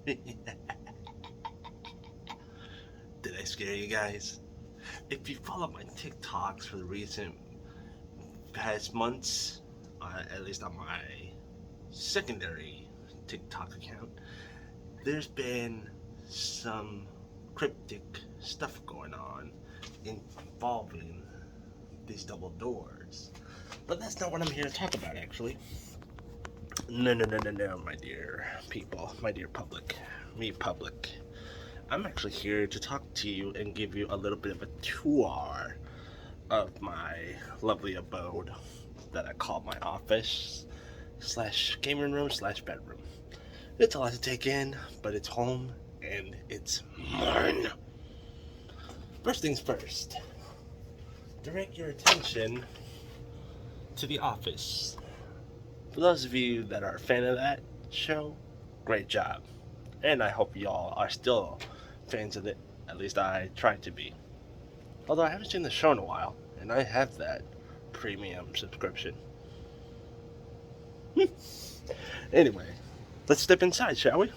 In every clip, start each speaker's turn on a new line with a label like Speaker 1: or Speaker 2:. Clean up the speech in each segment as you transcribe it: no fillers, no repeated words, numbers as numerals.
Speaker 1: Did I scare you guys? If you follow my TikToks for the recent past months, at least on my secondary TikTok account, there's been some cryptic stuff going on involving these double doors. But that's not what I'm here to talk about, actually. No, no, no, no, no, my dear people, my dear public, me public. I'm actually here to talk to you and give you a little bit of a tour of my lovely abode that I call my office slash gaming room slash bedroom. It's a lot to take in, but it's home and it's mine. First things first, direct your attention to The Office. For those of you that are a fan of that show, great job. And I hope y'all are still fans of it. At least I try to be. Although I haven't seen the show in a while, and I have that premium subscription. Anyway, let's step inside, shall we?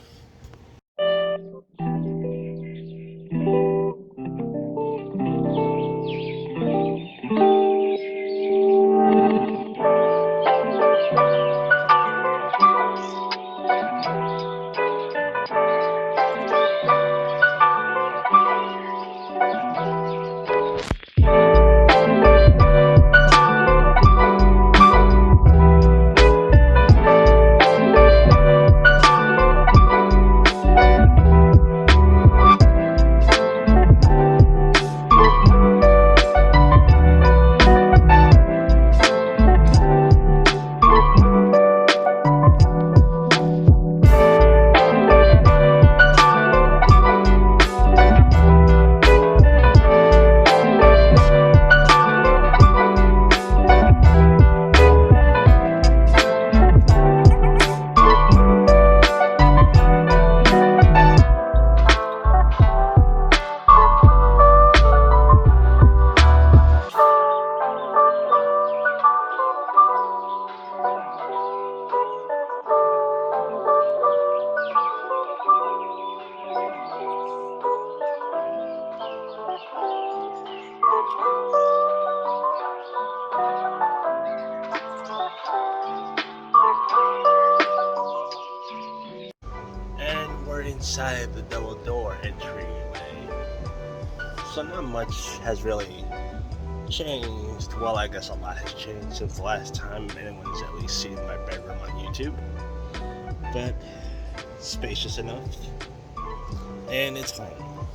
Speaker 1: And we're inside the double door entryway. So not much has really changed. Well, I guess a lot has changed since the last time anyone's at least seen my bedroom on YouTube. But it's spacious enough. And it's home.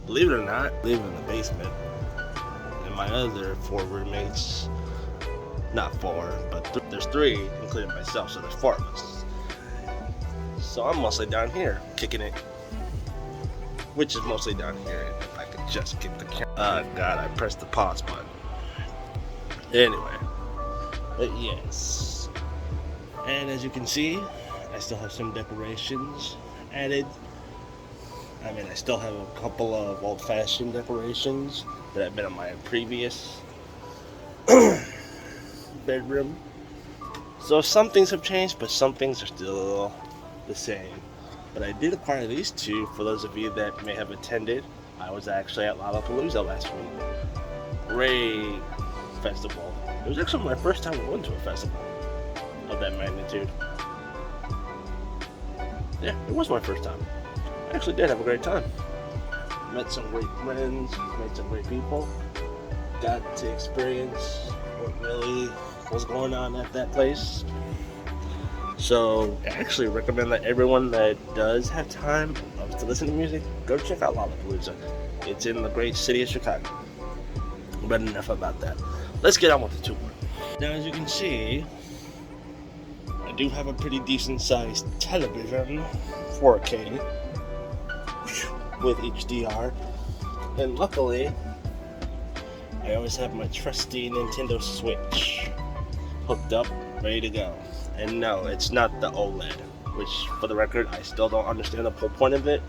Speaker 1: Believe it or not, I live in the basement. And my other four roommates, not four, but there's three, including myself, so there's four of us. So I'm mostly down here, kicking it. Which is mostly down here, and if I could just get the camera. Oh god, I pressed the pause button. Anyway, but yes. And as you can see, I still have some decorations added. I mean, I still have a couple of old-fashioned decorations that have been in my previous bedroom. So some things have changed, but some things are still the same. But I did acquire these two. For those of you that may have attended, I was actually at Lollapalooza last week. Great festival. It was actually my first time going to a festival of that magnitude. Yeah, it was my first time. I actually did have a great time. Met some great friends, met some great people. Got to experience what really was going on at that place. So I actually recommend that everyone that does have time and loves to listen to music, go check out Lollapalooza. It's in the great city of Chicago. But enough about that. Let's get on with the tour. Now, as you can see, I do have a pretty decent sized television, 4K, with HDR. And luckily, I always have my trusty Nintendo Switch hooked up, ready to go. And no, it's not the OLED, which, for the record, I still don't understand the whole point of it,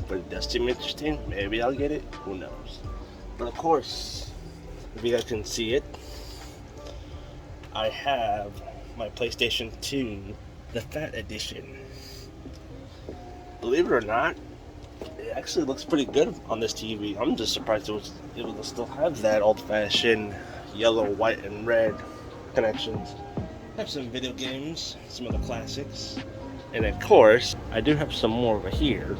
Speaker 1: but it does seem interesting. Maybe I'll get it, who knows. But of course, if you guys can see it, I have my PlayStation 2, the Fat Edition. believe it or not, it actually looks pretty good on this TV. I'm just surprised it was able to still have that old-fashioned yellow, white, and red connections. I have some video games, some of the classics, and of course, I do have some more over here.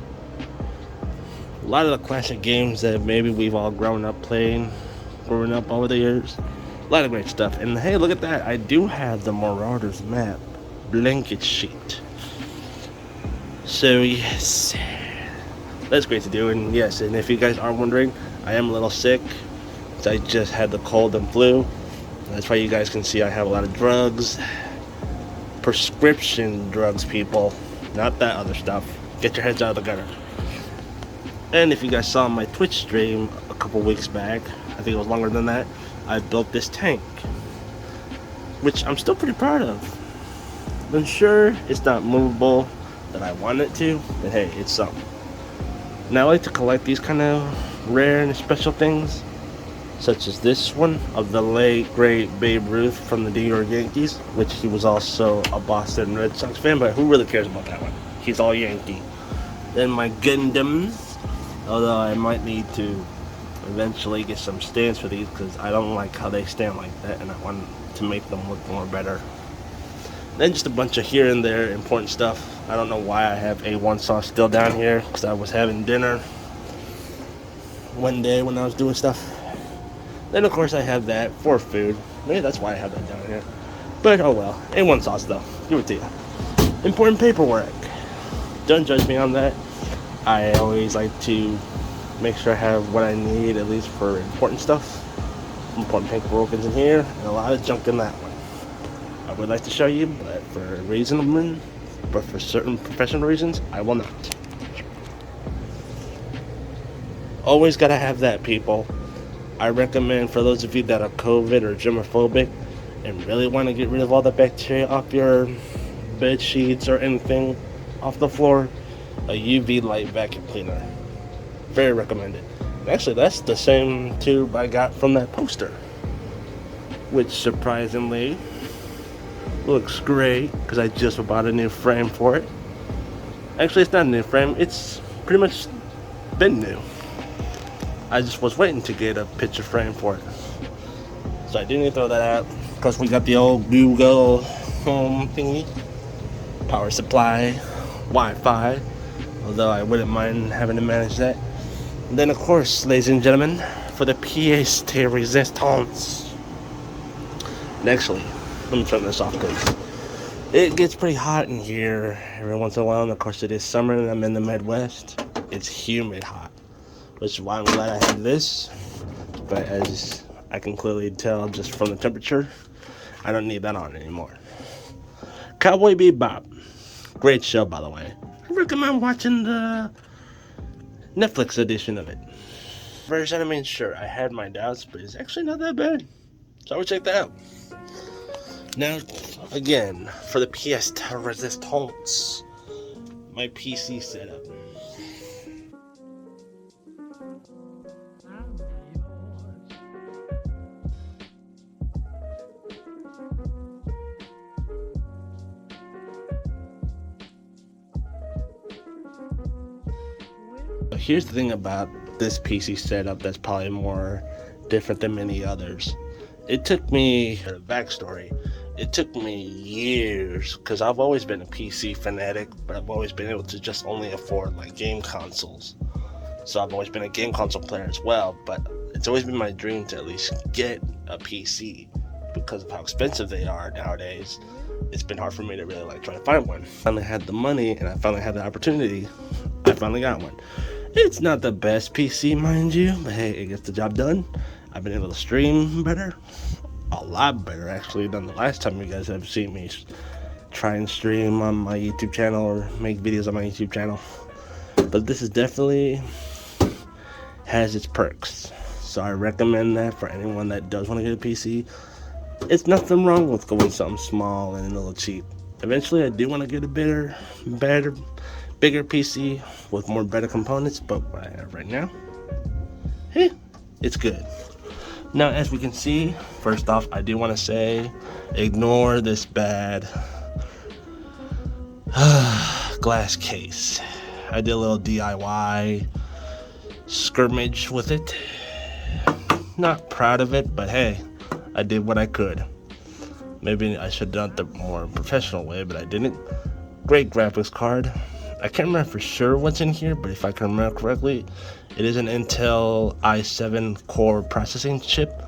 Speaker 1: A lot of the classic games that maybe we've all growing up over the years. A lot of great stuff. And hey, look at that. I do have the Marauders map blanket sheet. So yes, that's great to do. And yes, and if you guys are wondering, I am a little sick. I just had the cold and flu. That's why you guys can see I have a lot of drugs. Prescription drugs, people. Not that other stuff. Get your heads out of the gutter. And if you guys saw my Twitch stream a couple weeks back, I think it was longer than that, I built this tank, which I'm still pretty proud of. I'm sure it's not movable that I want it to, but hey, it's something. Now I like to collect these kind of rare and special things, such as this one of the late great Babe Ruth from the New York Yankees, which he was also a Boston Red Sox fan, but who really cares about that one? He's all Yankee. Then my Gundams, although I might need to eventually get some stands for these because I don't like how they stand like that, and I want to make them look more better. Then just a bunch of here and there important stuff. I don't know why I have A1 sauce still down here, because I was having dinner one day when I was doing stuff. Then of course I have that for food. Maybe that's why I have that down here. But oh well. A1 sauce though. Give it to you. Important paperwork. Don't judge me on that. I always like to make sure I have what I need, at least for important stuff. Important paperwork is in here, and a lot of junk in that one. I would like to show you, but for certain professional reasons, I will not. Always gotta have that, people. I recommend for those of you that are COVID or germophobic and really want to get rid of all the bacteria off your bed sheets or anything off the floor, a UV light vacuum cleaner. Very recommended. Actually, that's the same tube I got from that poster, which surprisingly looks great because I just bought a new frame for it. Actually, it's not a new frame, it's pretty much been new. I just was waiting to get a picture frame for it. So I didn't throw that out because we got the old Google Home thingy, power supply, Wi-Fi, although I wouldn't mind having to manage that. And then of course, ladies and gentlemen, for the pièce de résistance. And actually, let me turn this off because it gets pretty hot in here every once in a while. And of course it is summer and I'm in the Midwest. It's humid hot, which is why I'm glad I have this. But as I can clearly tell just from the temperature, I don't need that on anymore. Cowboy Bebop. Great show, by the way. I recommend watching the Netflix edition of it. First anime, sure, I had my doubts, but it's actually not that bad. So I would check that out. Now, again, for the pièce de résistance, my PC setup. Here's the thing about this PC setup that's probably more different than many others. It took me, a backstory, it took me years, because I've always been a PC fanatic, but I've always been able to just only afford like game consoles. So I've always been a game console player as well, but it's always been my dream to at least get a PC because of how expensive they are nowadays. It's been hard for me to really like try to find one. I finally had the money and I finally had the opportunity. I finally got one. It's not the best PC, mind you, but hey, it gets the job done. I've been able to stream better, a lot better actually than the last time you guys have seen me try and stream on my YouTube channel or make videos on my YouTube channel. But this is definitely has its perks, so I recommend that for anyone that does want to get a PC. It's nothing wrong with going something small and a little cheap. Eventually, I do want to get a bigger PC with more better components, but what I have right now, hey, it's good. Now, as we can see, first off, I do want to say, ignore this bad glass case. I did a little DIY skirmish with it. Not proud of it, but hey, I did what I could. Maybe I should have done it the more professional way, but I didn't. Great graphics card. I can't remember for sure what's in here, but if I can remember correctly, it is an Intel i7 core processing chip.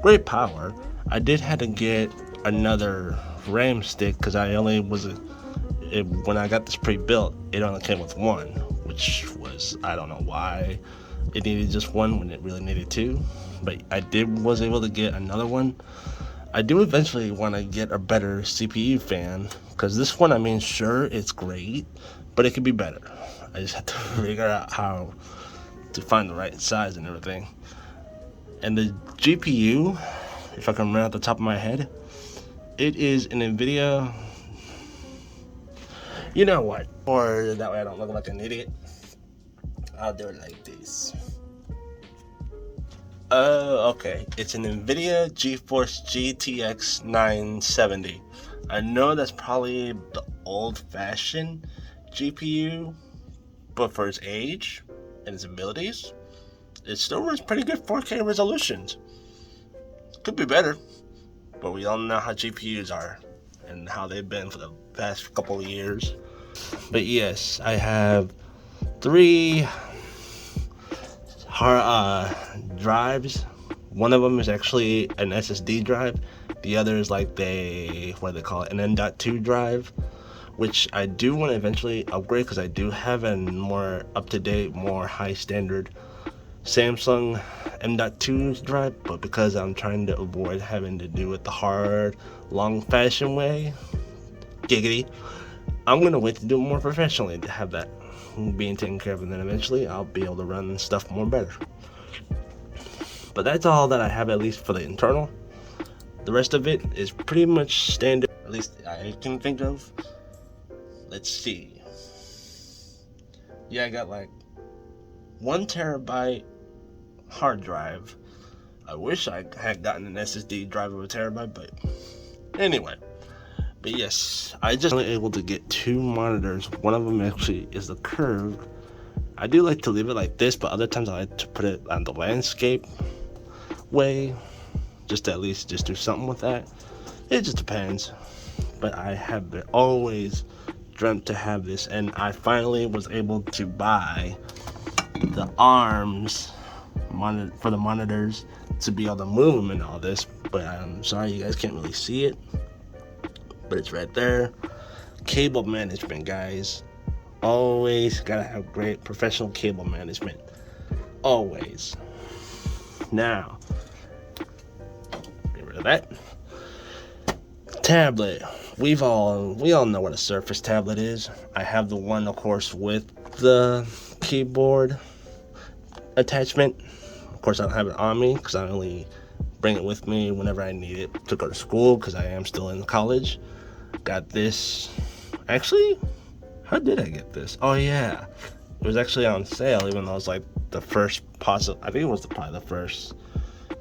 Speaker 1: Great power. I did have to get another RAM stick because I only was when I got this pre-built, it only came with one, which was, I don't know why it needed just one when it really needed two, but I was able to get another one. I do eventually want to get a better CPU fan, because this one, I mean, sure, it's great, but it could be better. I just have to figure out how to find the right size and everything. And the GPU, if I can remember off the top of my head, it is an NVIDIA. You know what? Or that way I don't look like an idiot, I'll do it like this. Okay. It's an NVIDIA GeForce GTX 970. I know that's probably the old-fashioned GPU, but for its age and its abilities, it still runs pretty good 4K resolutions. Could be better, but we all know how GPUs are and how they've been for the past couple of years. But yes, I have 3 drives. One of them is actually an SSD drive. The other is like what do they call it, an M.2 drive, which I do want to eventually upgrade because I do have a more up-to-date, more high-standard Samsung M.2 drive, but because I'm trying to avoid having to do it the hard, long-fashioned way, giggity, I'm gonna wait to do it more professionally to have that being taken care of, and then eventually I'll be able to run stuff more better. But that's all that I have, at least for the internal. The rest of it is pretty much standard, at least I can think of. Let's see. Yeah, I got like 1 terabyte hard drive. I wish I had gotten an SSD drive of 1 terabyte, but anyway. But yes, I just was able to get 2 monitors. One of them actually is the curved. I do like to leave it like this, but other times I like to put it on the landscape way, just to at least just do something with that. It just depends. But I have always dreamt to have this, and I finally was able to buy the arms for the monitors to be able to move them and all this. But I'm sorry you guys can't really see it, but it's right there. Cable management, guys. Always gotta have great professional cable management. Always. Now, get rid of that. Tablet. We all know what a Surface tablet is. I have the one, of course, with the keyboard attachment. Of course, I don't have it on me because I only bring it with me whenever I need it to go to school, because I am still in college. Got this. Actually, how did I get this? Oh yeah, it was actually on sale, even though it was like the first possible. I think it was probably the first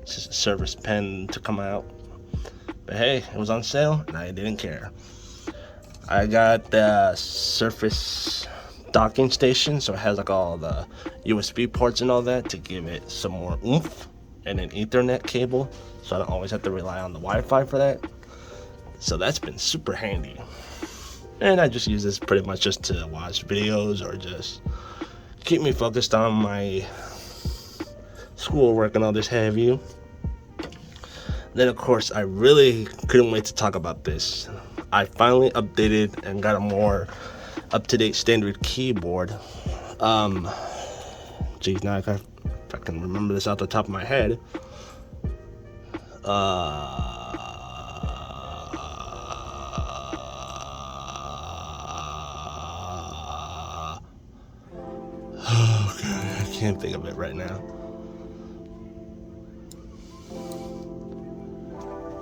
Speaker 1: Surface pen to come out. But hey, it was on sale and I didn't care. I got the Surface docking station, so it has like all the USB ports and all that to give it some more oomph, and an Ethernet cable, so I don't always have to rely on the Wi-Fi for that. So that's been super handy. And I just use this pretty much just to watch videos or just keep me focused on my schoolwork and all this have you. Then of course I really couldn't wait to talk about this. I finally updated and got a more up-to-date standard keyboard. Geez, now if I can remember this off the top of my head. Oh god, I can't think of it right now.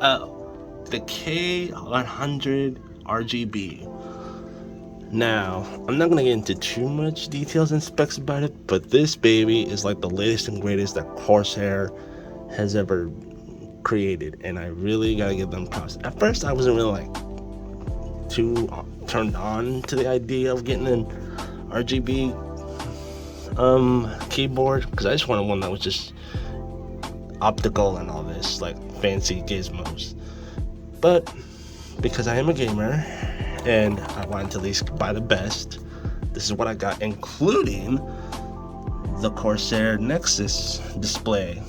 Speaker 1: Oh, the K100 RGB. Now, I'm not gonna get into too much details and specs about it, but this baby is like the latest and greatest that Corsair has ever created, and I really gotta give them props. At first, I wasn't really like too turned on to the idea of getting a RGB keyboard, because I just wanted one that was just optical and all this like fancy gizmos. But because I am a gamer and I wanted to at least buy the best, this is what I got, including the Corsair Nexus display.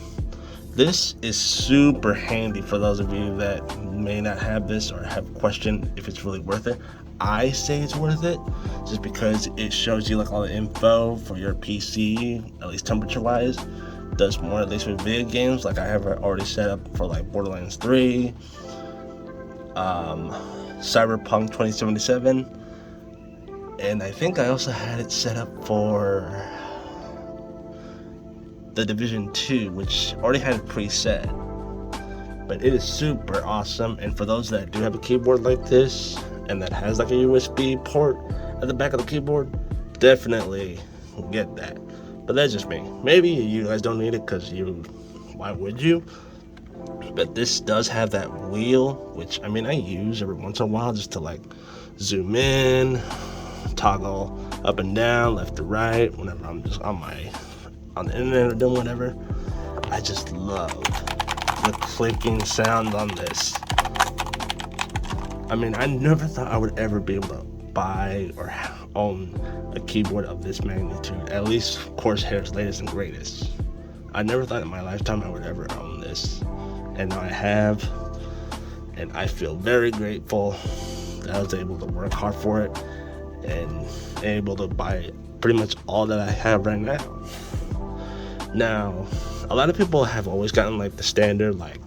Speaker 1: This is super handy for those of you that may not have this or have questioned if it's really worth it. I say it's worth it just because it shows you like all the info for your PC, at least temperature wise. Does more, at least with video games. Like I have it already set up for like Borderlands 3, Cyberpunk 2077, and I think I also had it set up for The Division 2, which already had it preset. But it is super awesome, and for those that do have a keyboard like this and that has like a USB port at the back of the keyboard, definitely get that. But that's just me. Maybe you guys don't need it because why would you? But this does have that wheel, which I mean I use every once in a while just to like zoom in, toggle up and down, left to right, whenever I'm just on the internet or doing whatever. I just love the clicking sound on this. I mean, I never thought I would ever be able to buy or own a keyboard of this magnitude, at least Corsair's latest and greatest. I never thought in my lifetime I would ever own this, and now I have, and I feel very grateful that I was able to work hard for it and able to buy pretty much all that I have right now. Now, a lot of people have always gotten like the standard like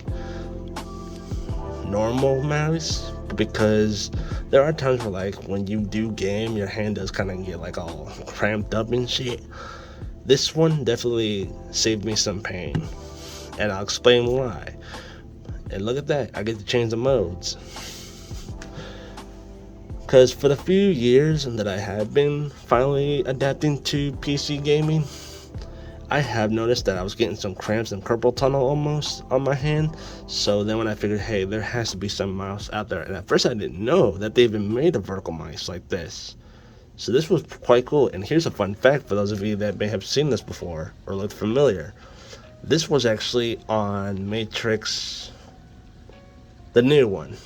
Speaker 1: normal mouse, because there are times where like when you do game, your hand does kind of get like all cramped up and shit. This one definitely saved me some pain, and I'll explain why. And look at that, I get to change the modes. Because for the few years that I have been finally adapting to PC gaming, I have noticed that I was getting some cramps and carpal tunnel almost on my hand. So then when I figured, hey, there has to be some mouse out there. And at first I didn't know that they even made a vertical mouse like this. So this was quite cool. And here's a fun fact for those of you that may have seen this before or looked familiar. This was actually on Matrix, the new one.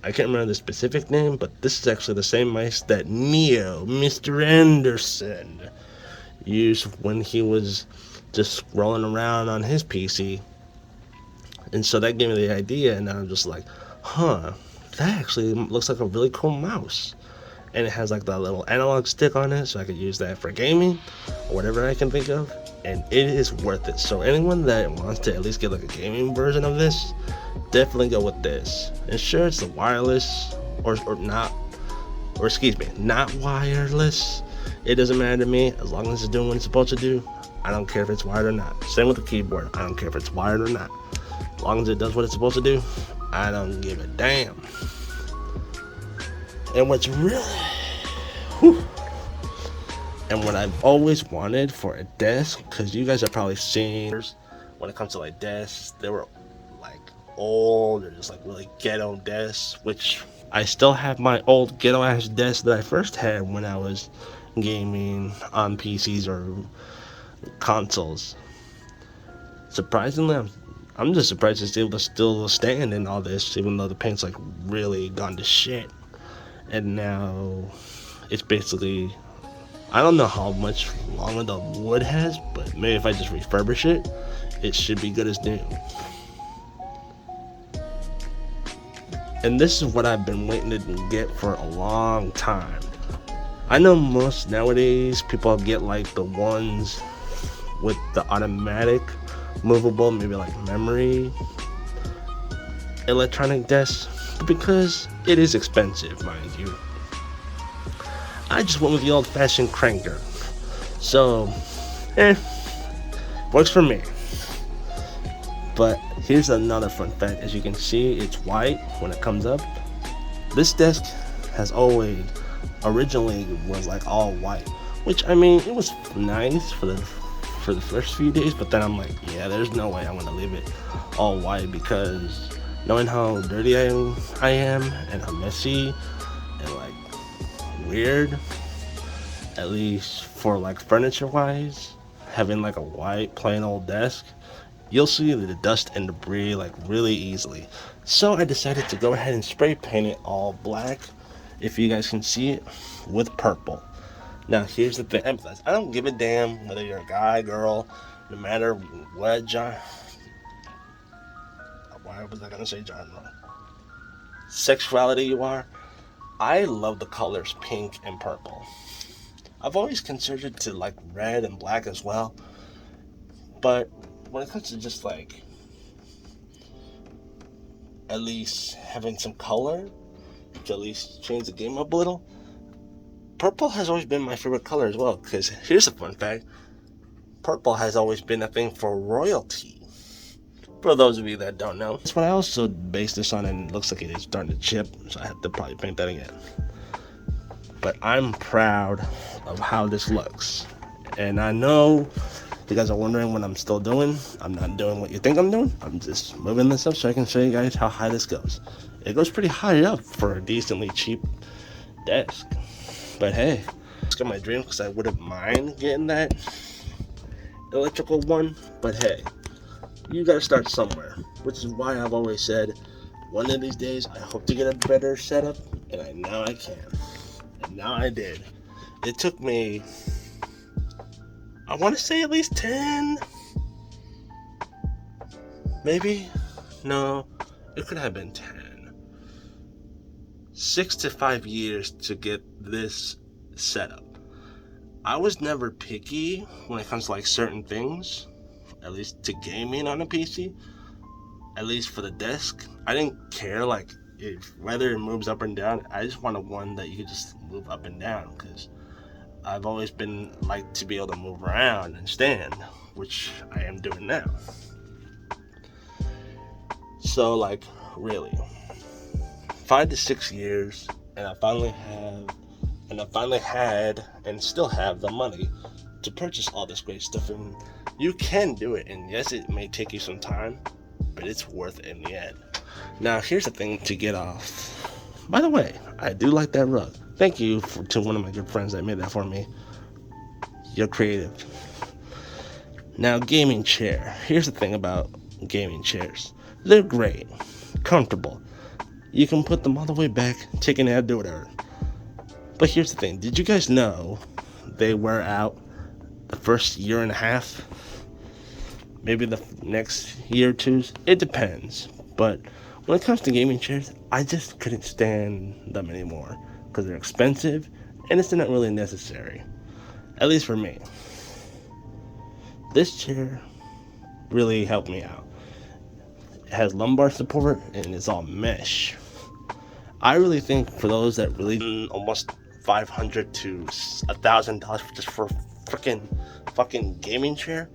Speaker 1: I can't remember the specific name, but this is actually the same mice that Neo, Mr. Anderson, used when he was just rolling around on his PC. And so that gave me the idea, and I'm just like, that actually looks like a really cool mouse. And it has like that little analog stick on it, so I could use that for gaming or whatever I can think of, and it is worth it. So anyone that wants to at least get like a gaming version of this, definitely go with this. And sure, it's the wireless or not, or excuse me, not wireless. It doesn't matter to me as long as it's doing what it's supposed to do. I don't care if it's wired or not. Same with the keyboard. I don't care if it's wired or not. As long as it does what it's supposed to do, I don't give a damn. And what's really, and what I've always wanted for a desk, because you guys have probably seen when it comes to like desks, they were like old or just like really ghetto desks, which I still have my old ghetto ass desk that I first had when I was gaming on PCs or consoles. Surprisingly, I'm just surprised it's able to still stand in all this, even though the paint's like really gone to shit. And now it's basically, I don't know how much longer the wood has, but maybe if I just refurbish it, it should be good as new. And this is what I've been waiting to get for a long time. I know most nowadays people get like the ones with the automatic movable, maybe like memory electronic desks, but because it is expensive, mind you, I just went with the old-fashioned cranker. So, works for me. But here's another fun fact. As you can see, it's white when it comes up. This desk has always originally was like all white, which I mean it was nice for the first few days, but then I'm like, yeah, there's no way I'm gonna leave it all white, because knowing how dirty I am and how messy and like weird at least for like furniture wise, having like a white plain old desk, you'll see the dust and debris like really easily. So I decided to go ahead and spray paint it all black, if you guys can see it, with purple. Now here's the thing, I don't give a damn whether you're a guy, girl, no matter what why was I gonna say genre? Sexuality you are. I love the colors pink and purple. I've always considered to like red and black as well, but when it comes to just like at least having some color to at least change the game up a little, purple has always been my favorite color as well. Because here's a fun fact: purple has always been a thing for royalty. For those of you that don't know, that's what I also based this on, and it looks like it is starting to chip, so I have to probably paint that again. But I'm proud of how this looks, and I know you guys are wondering what I'm still doing. I'm not doing what you think I'm doing. I'm just moving this up so I can show you guys how high this goes. It goes pretty high up for a decently cheap desk. But hey, it's got my dream because I wouldn't mind getting that electrical one. But hey, you gotta start somewhere, which is why I've always said one of these days I hope to get a better setup, and I know I can. And now I did. It took me, I want to say at least 10, maybe, no, it could have been 10, 6 to 5 years to get this setup. I was never picky when it comes to like certain things, at least to gaming on a PC, at least for the desk. I didn't care like if whether it moves up and down. I just wanted one that you could just move up and down, because I've always been like to be able to move around and stand, which I am doing now. So like really 5 to 6 years, and I finally had and still have the money to purchase all this great stuff. And you can do it, and yes, it may take you some time, but it's worth it in the end. Now here's the thing to get off. By the way, I do like that rug. Thank you to one of my good friends that made that for me. You're creative. Now, gaming chair. Here's the thing about gaming chairs. They're great, comfortable. You can put them all the way back, take a nap, do whatever. But here's the thing. Did you guys know they wear out the first year and a half? Maybe the next year or two? It depends. But when it comes to gaming chairs, I just couldn't stand them anymore because they're expensive and it's not really necessary. At least for me. This chair really helped me out. It has lumbar support and it's all mesh. I really think for those that really almost $500 to $1,000 just for fucking gaming chair,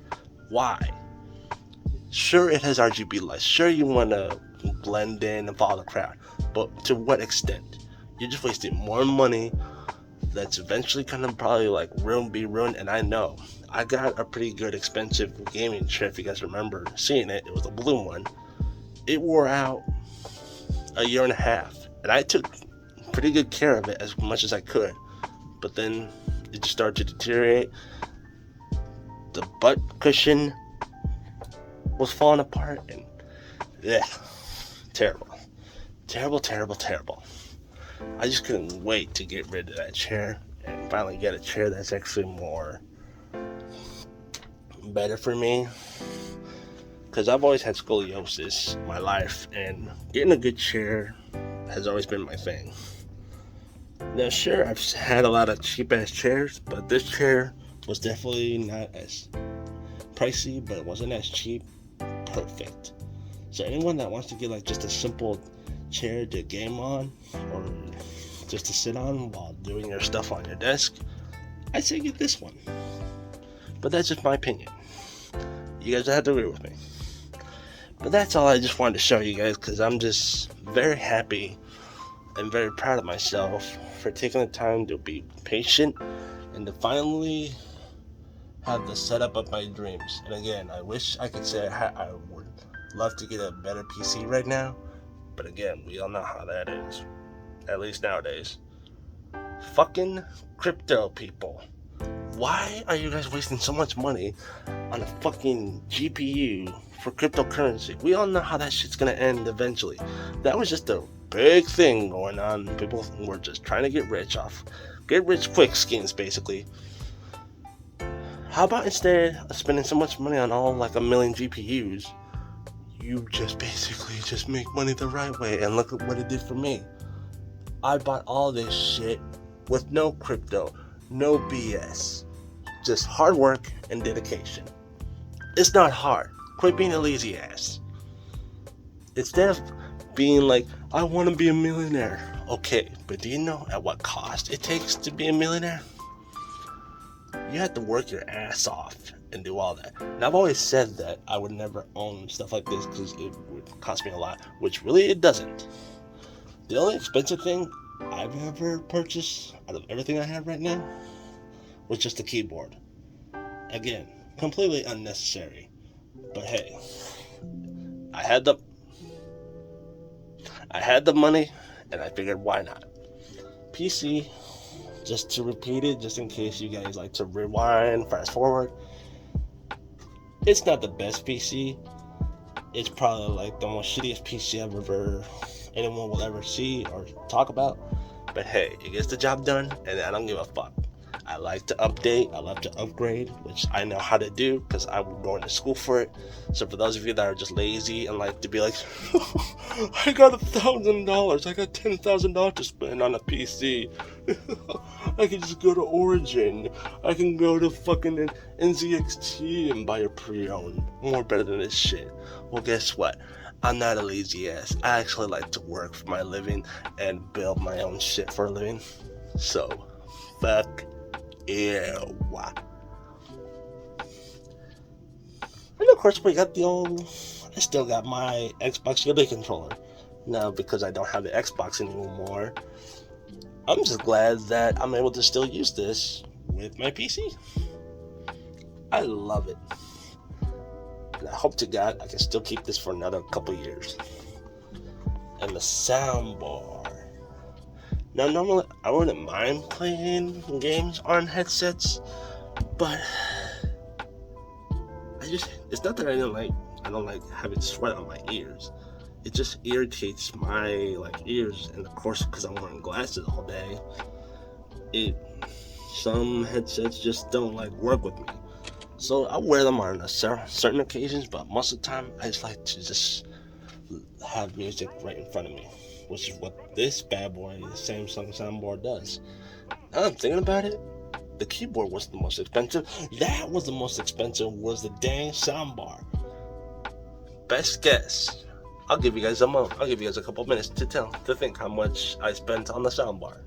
Speaker 1: why? Sure, it has RGB lights. Sure, you want to blend in and follow the crowd, but to what extent? You're just wasting more money that's eventually gonna probably like be ruined. And I know I got a pretty good expensive gaming chair. If you guys remember seeing it, it was a blue one. It wore out a year and a half, and I took pretty good care of it as much as I could. But then it just started to deteriorate. The butt cushion was falling apart, and terrible. I just couldn't wait to get rid of that chair and finally get a chair that's actually more better for me, because I've always had scoliosis in my life, and getting a good chair has always been my thing. Now sure, I've had a lot of cheap ass chairs, but this chair was definitely not as pricey, but it wasn't as cheap. Perfect. So anyone that wants to get like just a simple chair to game on, or just to sit on while doing your stuff on your desk, I'd say get this one. But that's just my opinion. You guys have to agree with me. But that's all I just wanted to show you guys, because I'm just very happy and very proud of myself for taking the time to be patient and to finally have the setup of my dreams. And again, I wish I could say I would love to get a better PC right now, but again, we all know how that is, at least nowadays. Fucking crypto people. Why are you guys wasting so much money on a fucking GPU for cryptocurrency? We all know how that shit's gonna end eventually. That was just a big thing going on. People were just trying to get rich quick schemes, basically. How about instead of spending so much money on all like a million GPUs, you just basically just make money the right way? And look at what it did for me. I bought all this shit with no crypto, no BS. Just hard work and dedication. It's not hard. Quit being a lazy ass. Instead of being like, I want to be a millionaire. Okay, but do you know at what cost it takes to be a millionaire? You have to work your ass off and do all that. And I've always said that I would never own stuff like this because it would cost me a lot, which really it doesn't. The only expensive thing I've ever purchased out of everything I have right now was just a keyboard. Again, completely unnecessary. But hey, I had the money, and I figured why not. PC, just to repeat it, just in case you guys like to rewind, fast forward. It's not the best PC. It's probably like the most shittiest PC anyone will ever see or talk about. But hey, it gets the job done, and I don't give a fuck. I like to update, I love to upgrade, which I know how to do because I was going to school for it. So for those of you that are just lazy and like to be like, I got $1,000, I got $10,000 to spend on a PC. I can just go to Origin. I can go to fucking NZXT and buy a pre-owned. More better than this shit. Well, guess what? I'm not a lazy ass. I actually like to work for my living and build my own shit for a living. So, fuck you. And of course, we got I still got my Xbox Uplay controller. Now, because I don't have the Xbox anymore, I'm just glad that I'm able to still use this with my PC. I love it. And I hope to God I can still keep this for another couple years. And the soundbar. Now, normally I wouldn't mind playing games on headsets, but it's not that I don't like having sweat on my ears. It just irritates my ears, and of course because I'm wearing glasses all day, some headsets just don't work with me. So I wear them on certain occasions, but most of the time I just like to just have music right in front of me, which is what this bad boy, the Samsung soundboard, does. Now I'm thinking about it, the keyboard was the most expensive. That was the most expensive, was the dang soundbar. Best guess. I'll give you guys a couple minutes to think how much I spent on the soundbar.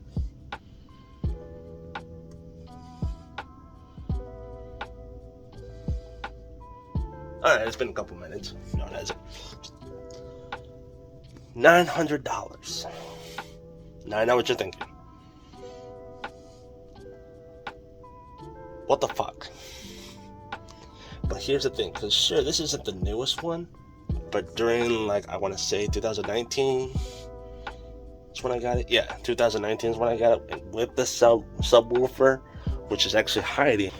Speaker 1: Alright, it's been a couple minutes. No, it hasn't. $900. Now I know what you're thinking. What the fuck? But here's the thing, because sure, this isn't the newest one, but during I want to say 2019 is when I got it. Yeah, 2019 is when I got it with the subwoofer, which is actually hiding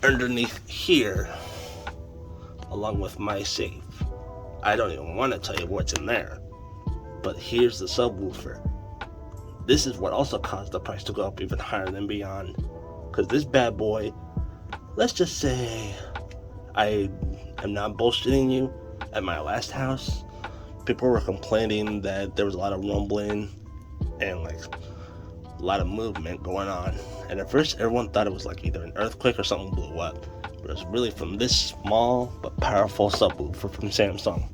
Speaker 1: underneath here, along with my safe. I don't even want to tell you what's in there, but here's the subwoofer. This is what also caused the price to go up even higher than beyond, because this bad boy, let's just say, I am not bullshitting you, at my last house, people were complaining that there was a lot of rumbling and a lot of movement going on, and at first everyone thought it was either an earthquake or something blew up, but it was really from this small but powerful subwoofer from Samsung.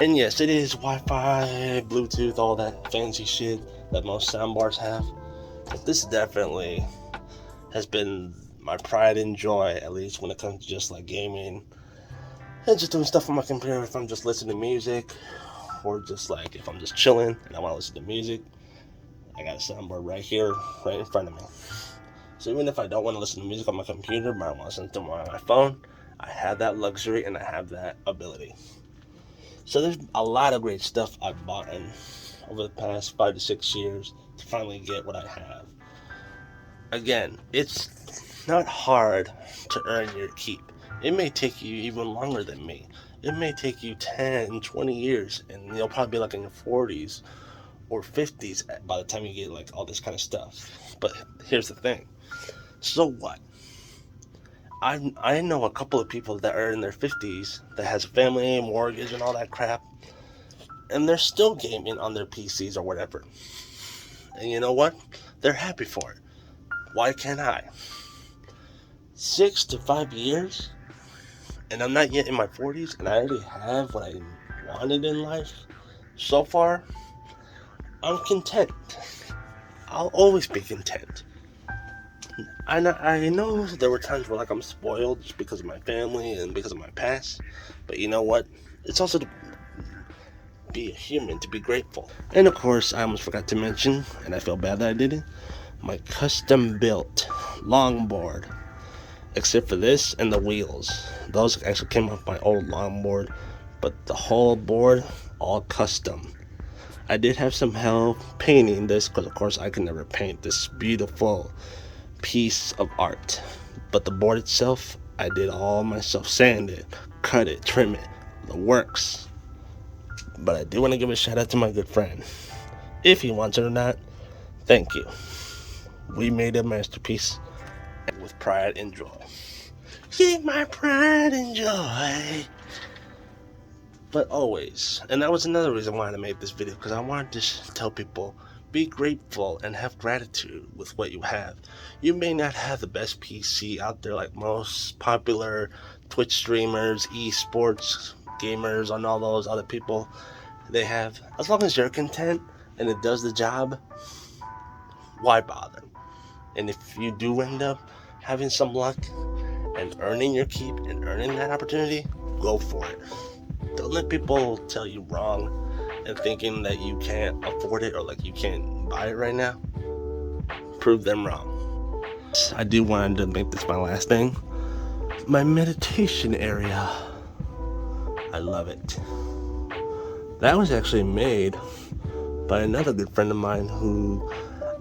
Speaker 1: And yes, it is Wi-Fi, Bluetooth, all that fancy shit that most soundbars have, but this definitely has been my pride and joy, at least when it comes to just gaming and just doing stuff on my computer. If I'm just listening to music, or just if I'm just chilling and I want to listen to music, I got a soundboard right here, right in front of me. So even if I don't want to listen to music on my computer, but I want to listen to more on my phone, I have that luxury and I have that ability. So there's a lot of great stuff I've bought over the past 5 to 6 years to finally get what I have. Again, it's not hard to earn your keep. It may take you even longer than me. It may take you 10, 20 years, and you'll probably be like in your 40s or 50s by the time you get like all this kind of stuff. But here's the thing. So what? I know a couple of people that are in their 50s that has a family, mortgage, and all that crap, and they're still gaming on their PCs or whatever. And you know what? They're happy for it. Why can't I? 6 to 5 years, and I'm not yet in my 40s, and I already have what I wanted in life. So far, I'm content. I'll always be content. I know there were times where like I'm spoiled just because of my family and because of my past, but you know what? It's also to be a human, to be grateful. And of course, I almost forgot to mention, and I feel bad that I didn't, my custom built longboard. Except for this and the wheels. Those actually came off my old longboard, but the whole board, all custom. I did have some help painting this because of course I can never paint this beautiful piece of art. But the board itself, I did all myself. Sand it, cut it, trim it, the works. But I do want to give a shout out to my good friend. If he wants it or not, thank you. We made a masterpiece with pride and joy. Keep my pride and joy. But always, and that was another reason why I made this video, because I wanted to tell people, be grateful and have gratitude with what you have. You may not have the best PC out there like most popular Twitch streamers, esports gamers, and all those other people they have. As long as you're content and it does the job, why bother? And if you do end up having some luck and earning your keep and earning that opportunity, go for it. Don't let people tell you wrong and thinking that you can't afford it or like you can't buy it right now. Prove them wrong. I do want to make this my last thing. My meditation area. I love it. That was actually made by another good friend of mine who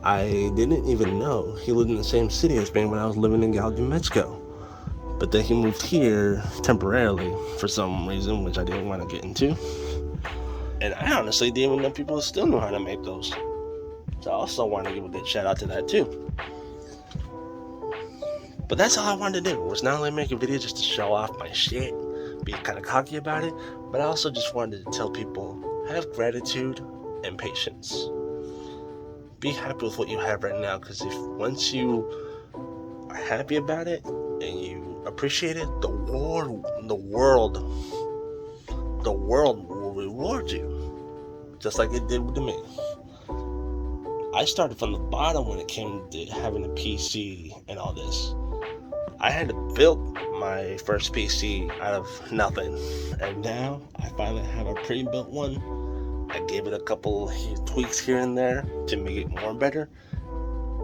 Speaker 1: I didn't even know. He lived in the same city as me when I was living in Galveston, New Mexico. But then he moved here temporarily for some reason, which I didn't want to get into. And I honestly didn't even know people still knew how to make those. So I also want to give a good shout out to that too. But that's all I wanted to do, was not only make a video just to show off my shit, be kind of cocky about it, but I also just wanted to tell people, have gratitude and patience. Be happy with what you have right now, because if once you are happy about it and you appreciate it, the world will reward you, just like it did to me. I started from the bottom when it came to having a PC and all this. I had to build my first PC out of nothing, and now I finally have a pre-built one. I gave it a couple tweaks here and there to make it more better,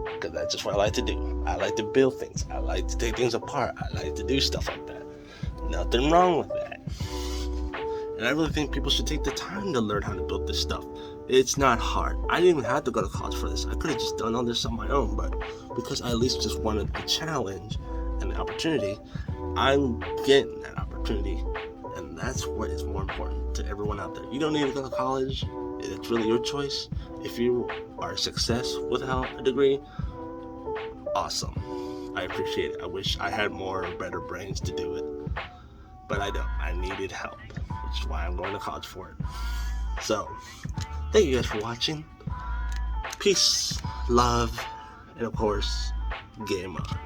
Speaker 1: because that's just what I like to do. I like to build things. I like to take things apart. I like to do stuff like that. Nothing wrong with that. And I really think people should take the time to learn how to build this stuff. It's not hard. I didn't even have to go to college for this. I could have just done all this on my own, but because I at least just wanted the challenge and the opportunity, I'm getting that opportunity. And that's what is more important to everyone out there. You don't need to go to college. It's really your choice. If you are a success without a degree, awesome. I appreciate it. I wish I had more better brains to do it, but I don't. I needed help, which is why I'm going to college for it. So, thank you guys for watching. Peace, love, and of course, game on.